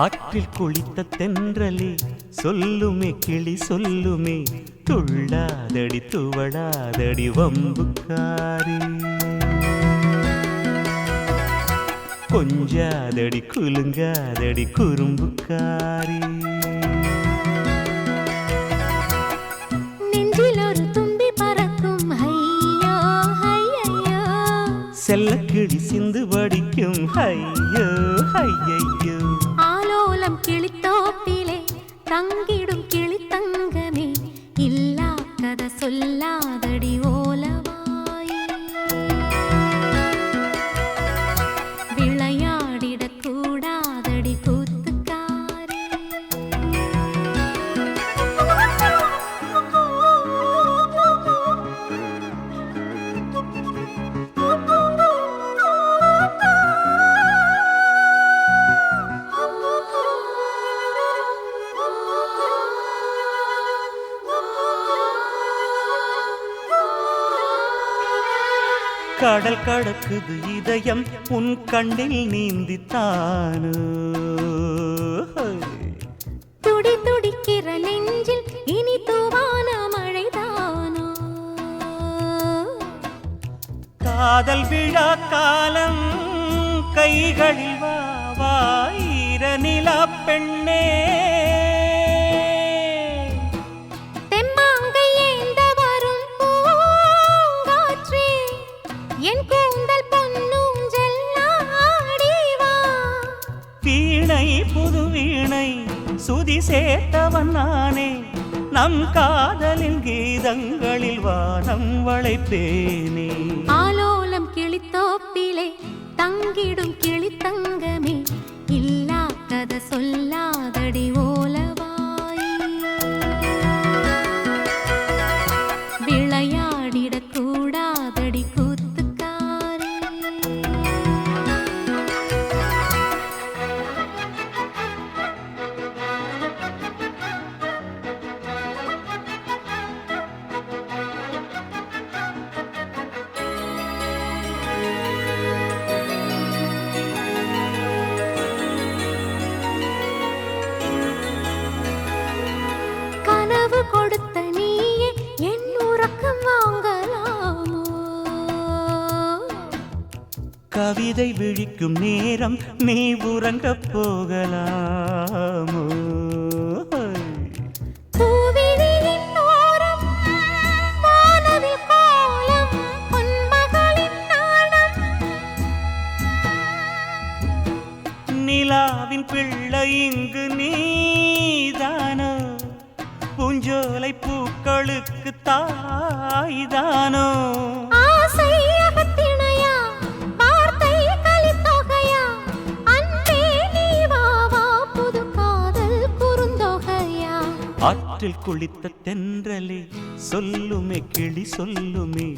ஆற்றில் குளித்த தென்றலே சொல்லுமே கிளி சொல்லுமே, துள்ளாதடி துவளாதடி வம்புக்காரி, கொஞ்சாதடி குலுங்காதடி குறும்புக்காரி. நெஞ்சில் ஒரு தும்பி பறக்கும் ஐயோ ஐயோ, செல்லக்கிளி சிந்து வடிக்கும் ஐயோ ஐயையோ. ஆலோலம் கிளித்தோப்பிலே தங்கிடும் கிளி தங்கமே, இல்லா கதை சொல்லாதடி ஓலவாய், விளையாடிடக் கூடாதடி கூத்துக்காரி. கடல் கடக்குது இதயம் உன் கண்ணில் நீந்தித்தானோ, துடி துடிக்கிற நெஞ்சில் இனி தூவான மழைதானோ. காதல் விழா காலம் கைகளில் வா ஈர நிலா பெண்ணே, என் கூந்தல் பொன்னூஞ்சல் ஆடிவா. வீணை புது வீணை சுதி சேர்த்தவன் நானே, நம் காதலின் கீதங்களில் வானம் வளைப்பேனே. ஆலோலம் கிளித்தோப்பிலே தங்கிடும் கிளி தங்கமே, இல்லா கதை சொல்லாதடி ஓலவாய், விளையாடிடக் கூடாதடி கூத்து. கொடுத்த நீயே என் உறக்கம் வாங்கலாமோ, கவிதை விழிக்கும் நேரம் நீ உறங்கப் போகலாமோ. பூவிழியின் ஓரம் வானவில் கோலம் பொன்மகளின் நாணம், நிலாவின் பிள்ளை இங்கு நீதானோ, பூஞ்சோலை பூக்களுக்கு தாய்தானோ. ஆசை அகத்திணையா வார்த்தை கலித்தொகையா, அன்பே நீ வா வா புது காதல் குறுந்தொகையா. ஆற்றில் குளித்த தென்றலே சொல்லுமே கிளி சொல்லுமே,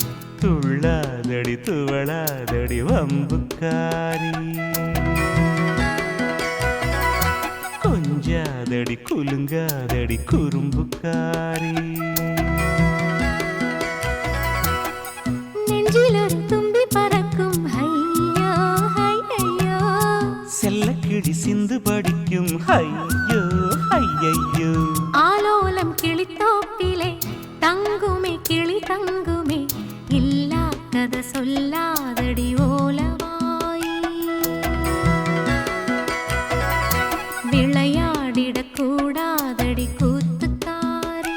துள்ளாதடி துவளாதடி வம்புக்காரி, கொஞ்சாதடி குலுங்காதடி குறும்புக்காரி. நெஞ்சில் ஒரு தும்பி பறக்கும் ஐயோ ஐயோ, செல்லக்கிளி சிந்து படிக்கும் ஐயோ ஐயையோ. ஆலோலம் கிளித்தோப்பிலே தங்குமே கிளி தங்குமே, இல்லா கதை சொல்லாதடி ஓலவாய், விளையாடிடக் கூடாதடி கூத்துக்காரி.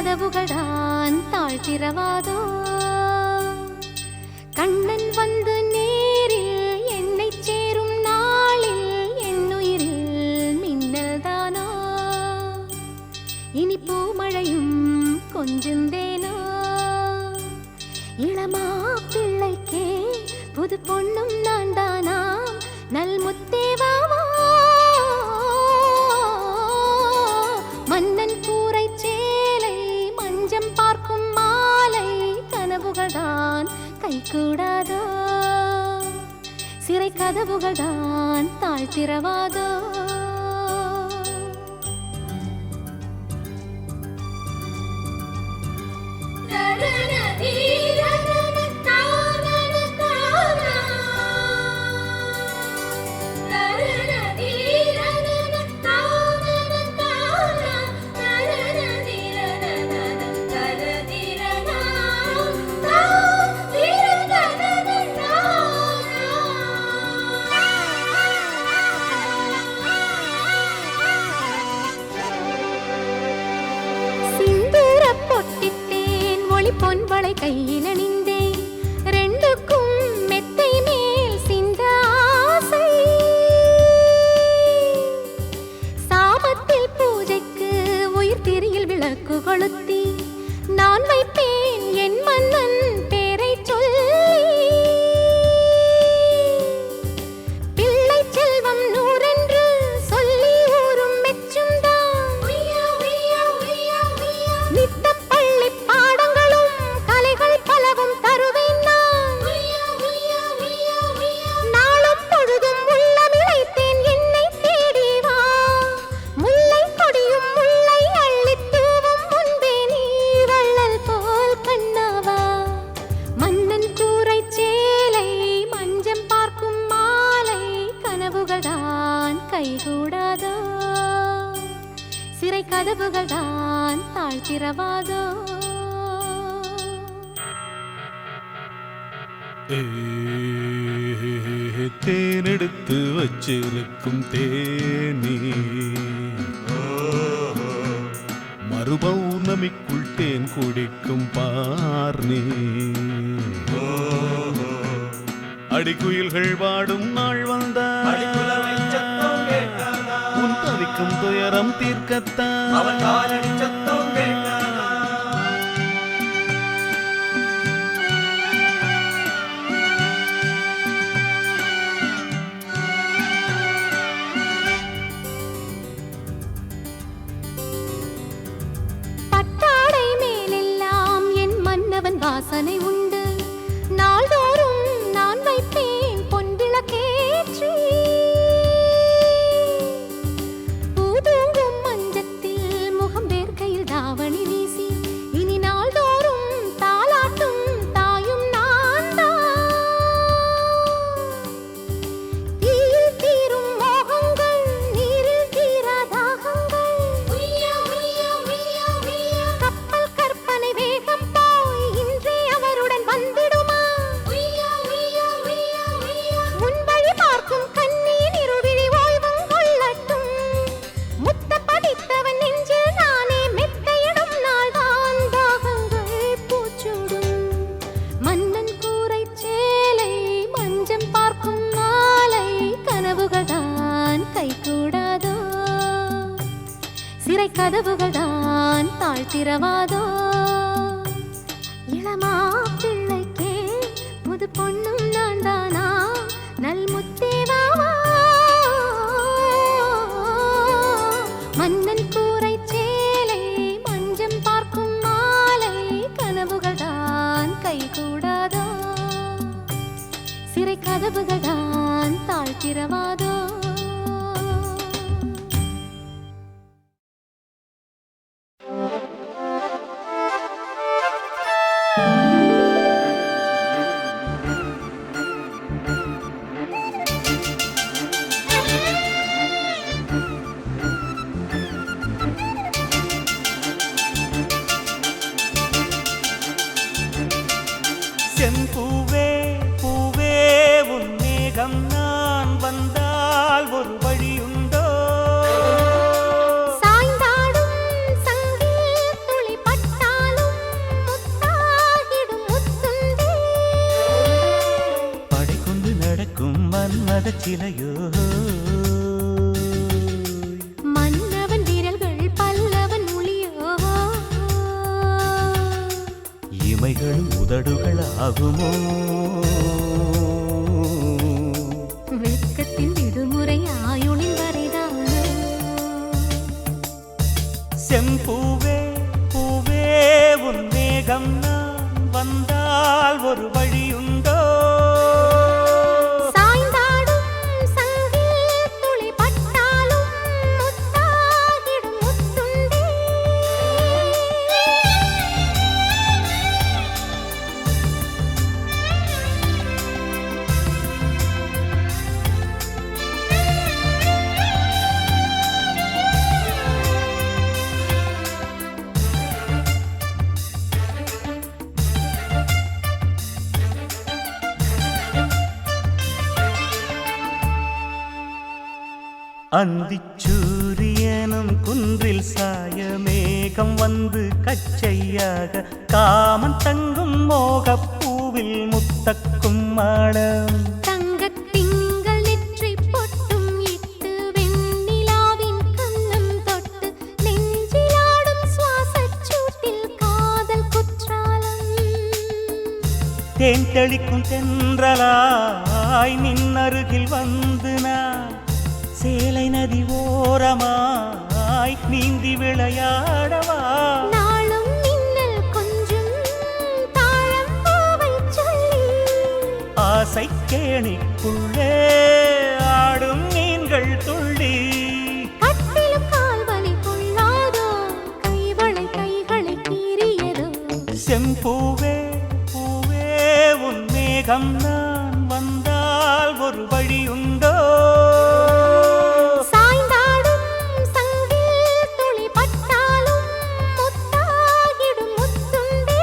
கதவுகள் தான் தாழ்த்திரவாதோ கண்ணன் வந்து நேரில் என்னை சேரும் நாளில் என்னுயிரில் மின்னல் தானோ இனி பூமழையும் கொஞ்சந்தேனோ இளமா பிள்ளைக்கே புது பொண்ணும் நான் தானாம் நல் முத்தேவாவா மன்னன் கூரை சேலை மஞ்சம் பார்க்கும் மாலை கனவுகள் தான் கைகூடாதோ சிறை கதவுகள் தான் தாழ்த்திரவாதோ பொன்வளை கையில் அணிந்தேன் ரெண்டுக்கும் மெத்தை மேல் சிந்த ஆசை சாபத்தில் பூஜைக்கு உயிர் திரியில் விளக்கு கொளுத்தி நான் வைப்பேன் என் மன்னன் பேரை சொல்லி பிள்ளை செல்வம் நூறென்று சொல்லி ஊரும் மெச்சும் தான் நித்த பள்ளி பாடங்களும் கலைகள் பலவும் தருவேன் நான் நாளும் பொழுதும் உள்ளமிழைத்தேன் என்னை தேடி வா முல்லை கொடியும் முல்லை அள்ளித் தூவும் முன்பே நீ வள்ளல் போல் கண்ணாவா மன்னன் கூரை சேலை மஞ்சம் பார்க்கும் மாலை கனவுகள் தான் கைகூடாதோ சிறை கதவுகள் தான் தாழ்த்திரவாதோ தேனெடுத்து வச்சிருக்கும் தேனி மறுபௌர்ணமிக்குள் தேன் குடிக்கும் பார்னி அடிக்குயில்கள் வாடும் நாள் வந்த உன் தவிக்கும் துயரம் தீர்க்கத்தான் பட்டாடை மேலெல்லாம் என் மன்னவன் வாசனை உண்டு நாள்தோறும் நான் வைப்பேன் பொன் விளக்கேற்றி பூதூங்கும் மஞ்சத்தில் முகம் வேர்க்கையில் தாவணி வீசி இனி நாள்தோறும் தாலாட்டும் தாயும் நான் தான் தீயில் தீரும் மோகங்கள் நீரில் தீரா தாகங்கள் கப்பல் கற்பனை வேகம் போய் இன்றே அவருடன் வந்திடுமா உன் வழி பார்க்கும் கண்ணியின் இருவிழி ஓய்வும் கொள்ளட்டும் முத்த பதித்தவன் நெஞ்சில் நானே மெத்தையிடும் நாள்தான் தாகங்கள் பூச்சூடும் மன்னன் கூரை சேலை மஞ்சம் பார்க்கும் மாலை கனவுகள் தான் கைகூடாதோ சிறை கதவுகள் தான் தாழ்த்திரவாதோ இளமா பிள்ளைக்கே புது பொண்ணும் நான் தானா நல் முத்தேவாவா மன்னன் கூரை சேலை மஞ்சம் பார்க்கும் மாலை கனவுகள் தான் கைகூடாதோ சிறை கதவுகள் தான் தாழ்த்திரவாதோ செம்பூவே பூவே உன் மேகம் நான் வந்தால் நடக்கும் மன்மத சிலையோ மன்னவன் விரல்கள் பல்லவன் ஒளியோ இமைகள் உதடுகள் ஆகுமோ வெட்கத்தின் விடுமுறை ஆயுளின் வரைதானோ செம்பூவே பூவே உன் மேகம் நான் வந்தால் ஒரு வழியுண்டோ சாய்ந்தாடும் சங்கில் துளி பட்டாலும் முத்தாகிடும் முத்துண்டே அந்திச்சூரியனும் குன்றில் சாய மேகம் வந்து கச்சையாக காமன் தங்கும் மோகப்பூவில் முத்தக்கும் மாடம் தங்கத் திங்கள் நெற்றி பொட்டும் இட்டு வெண்ணிலாவின் கன்னம் தொட்டு நெஞ்சிலாடும் சுவாசச் சூட்டில் காதல் குற்றாலம் தேன் தெளிக்கும் தென்றலாய் நின்னருகில் வந்து நான் சேலை நதி ஓரமாய் நீந்தி விளையாடவா நாளும் மின்னல் கொஞ்சும் தாழம் பூவைச் சொல்லி ஆசை கேணிக்குள்ளே ஆடும் மீன்கள் துள்ளி கட்டிலும் கால்வலி கொள்ளாதோ கைவளை கைகளை கீறியதோ செம்பூவே பூவே உன் மேகம் நான் வந்தால் ஒரு வழியுண்டோ சாய்ந்தாடும் சங்கில் துளி பட்டாலும் முத்தாகிடும் முத்துண்டே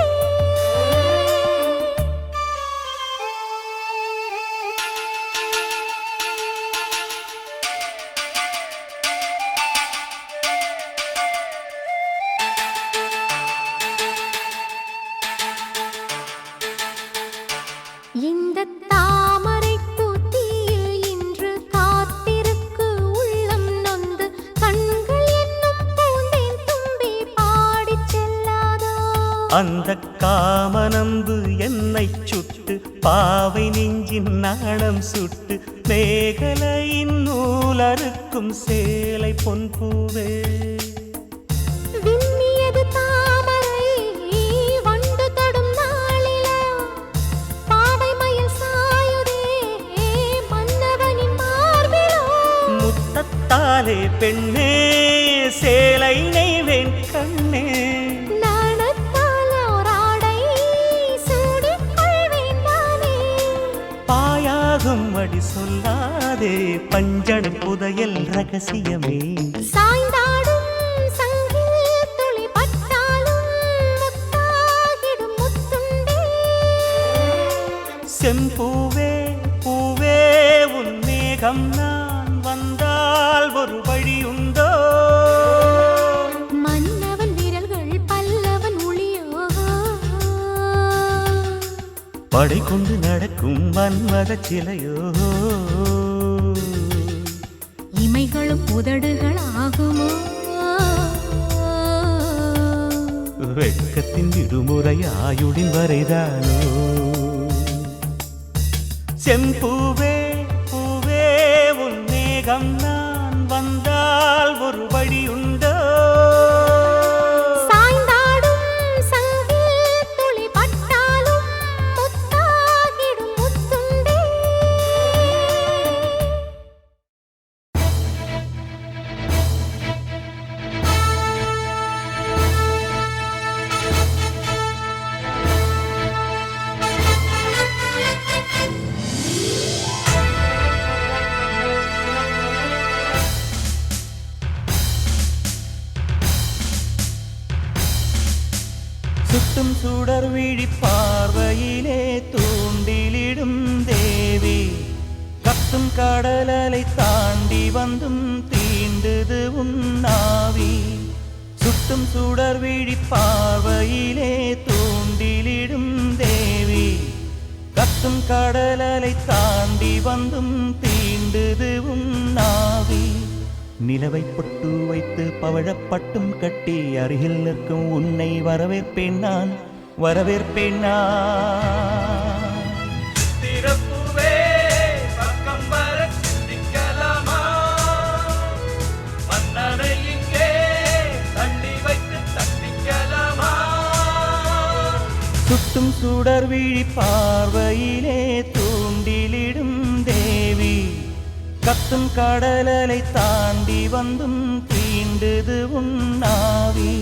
இந்த தாமரைத் தூத்தியில் இன்று காத்திருக்கு உள்ளம் நொந்து கண்கள் என்னும் பூந்தேன் தும்பி பாடிச் செல்லாதோ அந்த காமனம்பு என்னை சுட்டு பாவை நெஞ்சின் நாணம் சுட்டு மேகலையின் நூலறுக்கும் சேலை பொன்பூவே விண்ணியது தாமரை வண்டு தொடும் நாளிலா பாவை மயில் சாயுதே மன்னவனின் மார்பிலோ முத்தத்தாலே பெண்ணே சேலை நெய்வேன் கண்ணே நாணத்தால் ஓராடை சூடிக் கொள்வேன் நானே பாயாகும் அடி சொல்லாதே பஞ்சணம் புதையல் ரகசியமே சாய்ந்தாடும் சங்கில் துளி பட்டாலும் முத்தாகிடும் முத்துண்டே செம்பூவே பூவே உன் மேகம் நான் வந்தால் ஒரு வழியுண்டோ மன்னவன் விரல்கள் பல்லவன் ஒளியோ படை கொண்டு நடக்கும் மன்மத சிலையோ இமைகளும் உதடுகள் ஆகுமோ வெட்கத்தின் விடுமுறை ஆயுளின் வரைதானோ செம்பூவே பூவே உன் மேகம் நான் வந்தால் ஒரு வழியுண்டோ சாய்ந்தாடும் சங்கில் துளி பட்டாலும் முத்தாகிடும் முத்துண்டே சுட்டும் சுடர் விழி பார்வையிலே தூண்டிலிடும் தேவி கத்தும் கடலலை தாண்டி வந்தும் தீண்டுது உன்னாவி சுட்டும் சுடர் விழி பார்வையிலே தூண்டிலிடும் தேவி கத்தும் கத்தும் கடலலை தாண்டி வந்தும் தீண்டுது உன்னாவி. நிலவை பொட்டு வைத்து பவழப்பட்டும் கட்டி அருகில் நிற்கும் உன்னை வரவேற்பேன் நான், வரவேற்பேன் நான். திறப்புவே பக்கம் வர சிந்திக்கலாமா, மன்னனை இங்கே தள்ளி வைத்து தப்பிக்கலாமா. சுட்டும் சுடர் விழி பார்வையிலே தூண்டிலிடும் தேவி. கத்தும் கடலலை தாண்டி வந்தும் தீண்டுது உன்னாவி.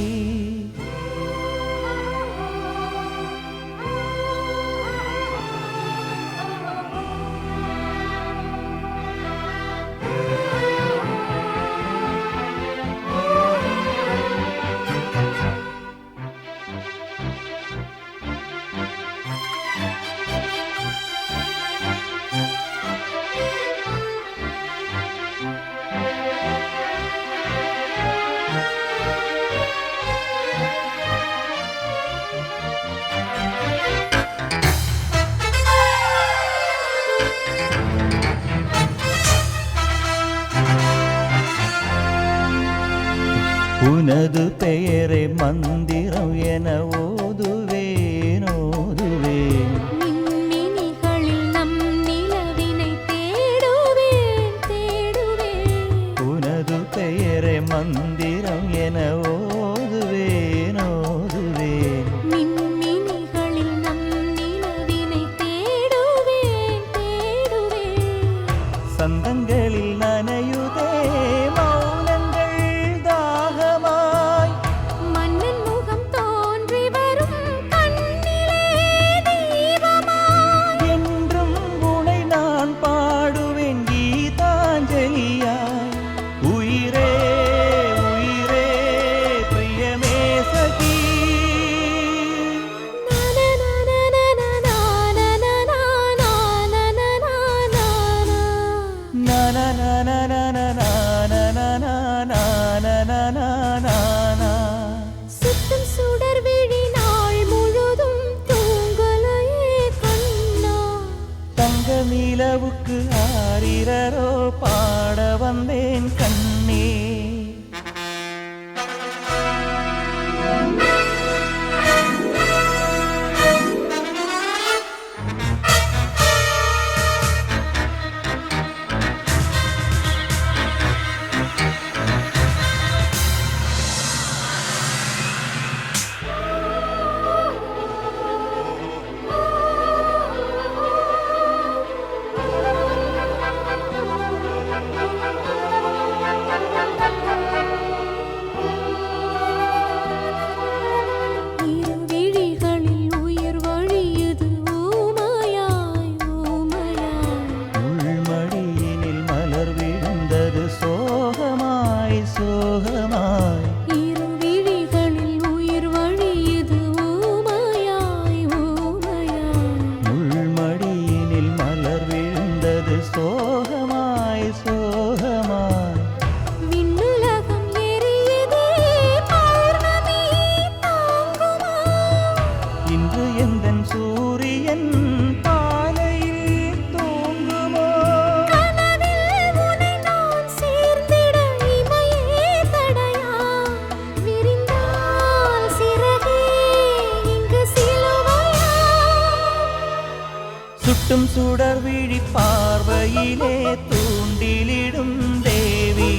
உனது பெயரை மந்திரம் என ஓதுவேன் ஓதுவேன். மின்மினிகளில் நம் நிலவினை தேடுவேன் தேடுவேன். உனது பெயரை மந்திரம் என ஓதுவேன் ஓதுவேன். மின்மினிகளில் நம் நிலவினை தேடுவேன் தேடுவேன். சந்தங்களில் நனையுதே மௌனங்கள் தாகமாய். மன்னன் முகம் தோன்றி வரும் கண்ணிலே தீபமாய். என்றும் உனை நான் பாடுவேன் கீதாஞ்சலியாய். உயிரே உயிரே பிரியமே சகி. சுற்றும் சுடர் விழி நாள் முழுதும் தூங்கலையே கண்ணா. தங்க நிலவுக்கு ஆரிரரோ பாட வந்தேன் கண்ணே. இரு விழிகளில் உயிர் வழியுது ஊமையாய் ஊமையாய். உள்மடியினில் மலர் விழுந்தது சோகமாய் சோகமாய். இரு விழிகளில் உயிர் வழியுது ஊமையாய் ஊமையாய். உள்மடியினில் மலர் விழுந்தது சோகமாய் சோகமாய். விண்ணுலகம் எரியுதே பௌர்ணமி தாங்குமா. இன்று எந்தன் சூரியன் பாலையில் தூங்குமோ. கனவில் உன்னை நான் சேர்ந்திட இமையே தடையா. விரிந்தால் சிறகே இங்கு சிலுவையா. சுட்டும் சுடர் விழி பார்வையிலே தூண்டிலிடும் தேவி.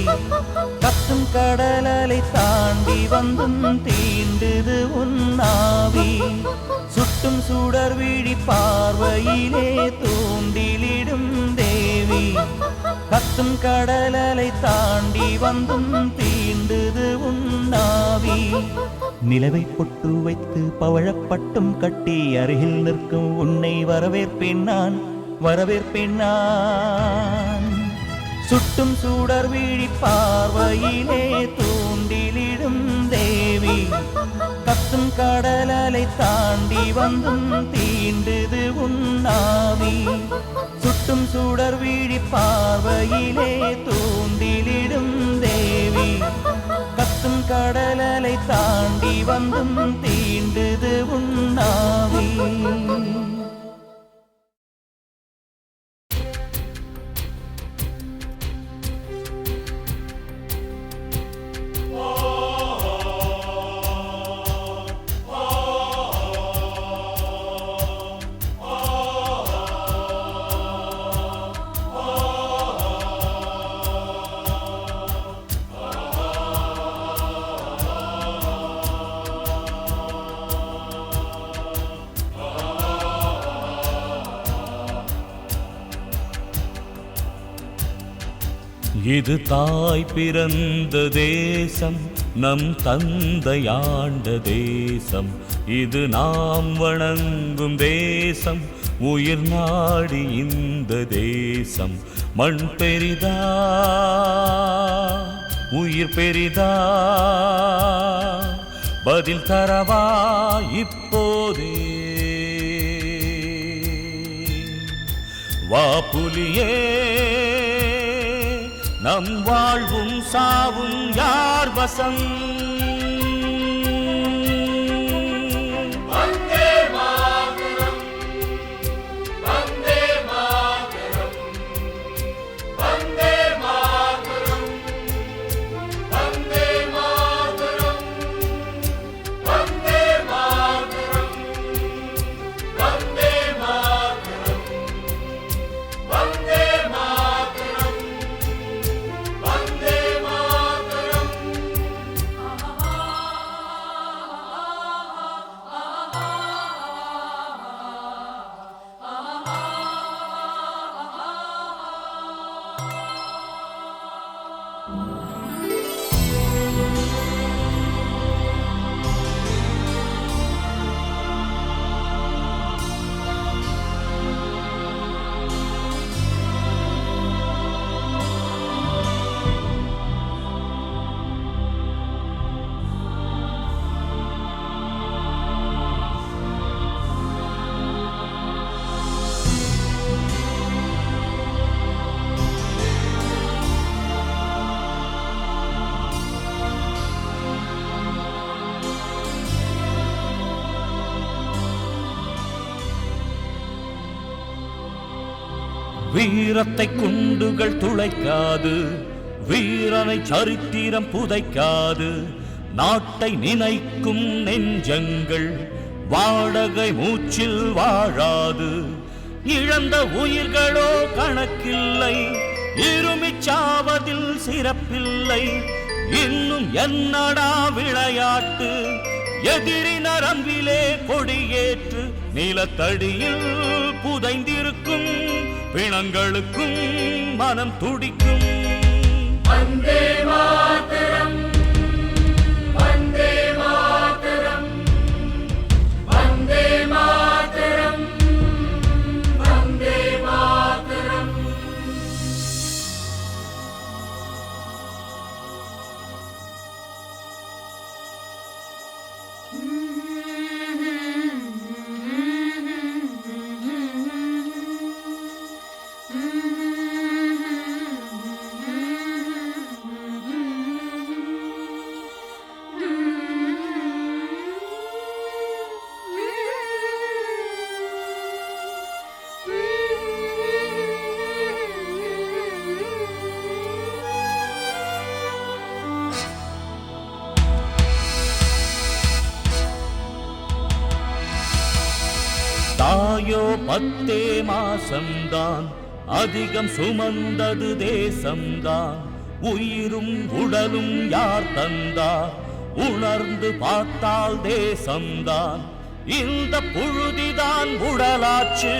கத்தும் கடலலை தாண்டி வந்தும் தீண்டுது உன்னாவி. சுட்டும் சுடர் விழி பார்வையிலே தூண்டிலிடும் தேவி. கத்தும் கடலலை தாண்டி வந்தும் தீண்டுது உன்னாவி. நிலவை பொட்டு வைத்து பவழப்பட்டும் கட்டி அருகில் நிற்கும் உன்னை வரவேற்பேன் நான், வரவேற்பேன் நான். சுட்டும் சுடர் விழி பார்வையிலே தூண்டிலிடும் தேவி. கத்தும் கடலலை தாண்டி வந்தும் தீண்டுது உன்னாவி. சுட்டும் சுடர் விழி பார்வையிலே தூண்டிலிடும் தேவி. கத்தும் கடலலை தாண்டி வந்தும் தீண்டுது உன்னாவி. இது தாய் பிறந்த தேசம், நம் தந்தையாண்ட தேசம். இது நாம் வணங்கும் தேசம், உயிர் நாடி இந்த தேசம். மண் பெரிதா உயிர் பெரிதா, பதில் தரவா இப்போதே. வா புலியே, நம் வாழ்வும் சாவும் யார் வசம்? வந்தே மாதரம், வந்தே மாதரம், வந்தே மாதரம், வந்தே மாதரம், வந்தே மாதரம், வந்தே மாதரம், வந்தே மாதரம், வந்தே மாதரம். வீரத்தை குண்டுகள் துளைக்காது, வீரனை சரித்திரம் புதைக்காது. நாட்டை நினைக்கும் நெஞ்சங்கள் வாடகை மூச்சில் வாழாது. இழந்த உயிர்களோ கணக்கில்லை, இருமிச்சாவதில் சிறப்பில்லை. இன்னும் என்னடா விளையாட்டு? எதிரி நரம்பிலே கொடியேற்று, நிலத்தடியில் புதைந்திருக்கும் பிணங்களுக்கும் மனம் துடிக்கும். வந்தே மாதரம், வந்தே மாதரம், வந்தே மாதரம், வந்தே மாதரம். தாயோ 10 மாசம்தான், அதிகம் சுமந்தது தேசம்தான். உயிரும் உடலும் யார் தந்தார்? உணர்ந்து பார்த்தால் தேசம்தான். இந்த புழுதிதான் உடலாச்சு,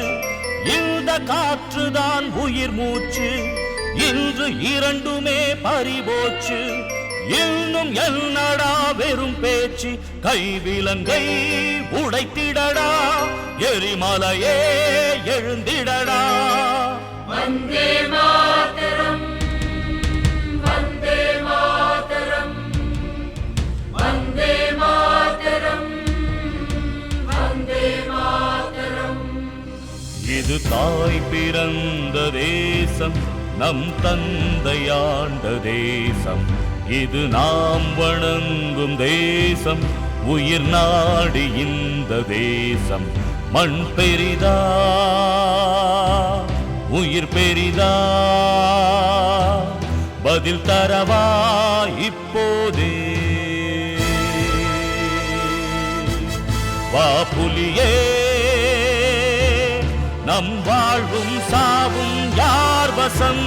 இந்த காற்றுதான் உயிர் மூச்சு. இன்று இரண்டுமே பறிபோச்சு, இன்னும் என்னடா வெறும் பேச்சு? கைவிலங்கை உடைத்திடடா, எரிமலையே எழுந்திடடா. வந்தே மாதரம், வந்தே மாதரம், வந்தே மாதரம், வந்தே மாதரம். இது தாய் பிறந்த தேசம், நம் தந்தையாண்ட தேசம். இது நாம் வணங்கும் தேசம், உயிர் நாடி இந்த தேசம். மண் பெரிதா உயிர் பெரிதா, பதில் தரவா இப்போதே. வா புலியே, நம் வாழ்வும் சாவும் யார் வசம்?